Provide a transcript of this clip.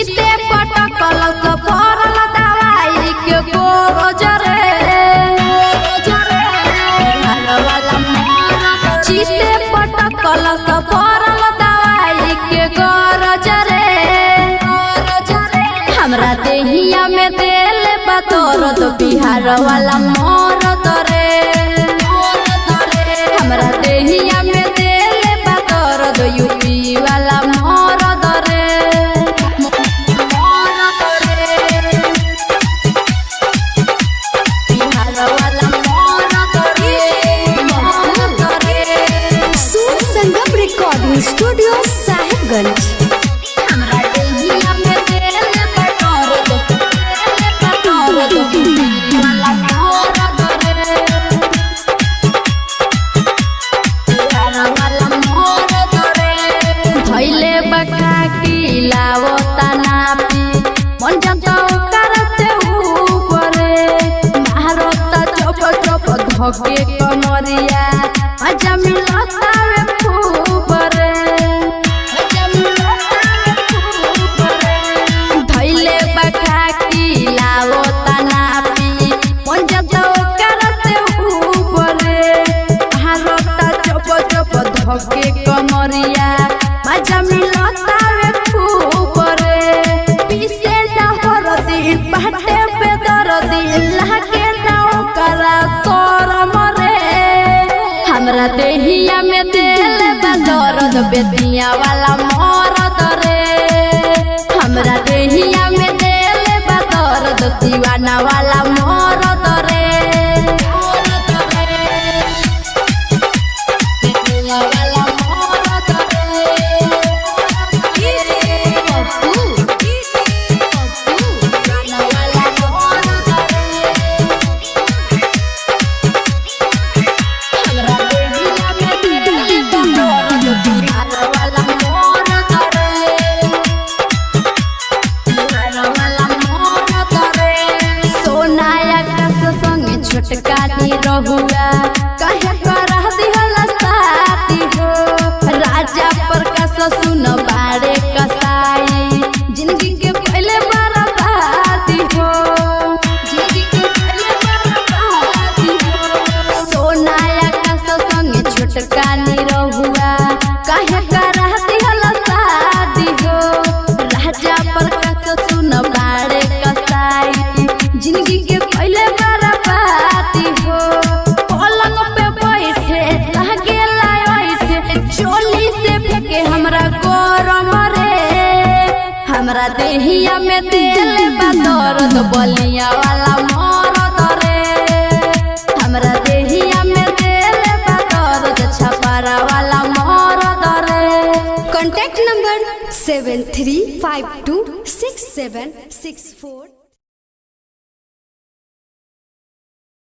चीते पटकल तो भरल दवाई के बोझ रे चीते पटकल तो भरल दवाई के गरज रे हमरा देहिया में दिल बतौरत बिहार वाला मरद रे हमरा देहिया में दिल बतौरत यूपी वाला मरद रे बिहार वाला मरद रे सुर संगम रिकॉर्डिंग स्टूडियो साहिबगंज। भैले बका की लावता नापी मन जाता करते ऊपरे मारता चप चप धके कमरिया अजा मिलता रे खूबरे भैले बका की लावता नापी मन जाता करते ऊपरे मारता चप चप धके कमरिया मजा मिलता रे खूबरे पीसे हरदी बाटे पे दर्दी लागे नाव करा तोर मरे हमरा देहिया में दिल बदरद बेतिया वाला मरद रे हमरा देहिया में दिल बदरद दीवाना वाला मरद रे बेतिया वाला मरद छोटका नी रहुआ कहे करह दिहला साथी हो राजा प्रकाश सुन बारे कसाई जिंदगी के पहले बर्बादी हो जिंदगी के पहले बर्बादी हो सोनाया का संगे छोटका नी रहुआ कहे करह दिहला साथी हो राजा प्रकाश सुन बारे कसाई जिंदगी के पहले हमरा देहिया में दिल बदरद बलिया वाला मरद रे हमरा देहिया में दिल बदरद छपरा वाला मरद रे। Contact number 73526764।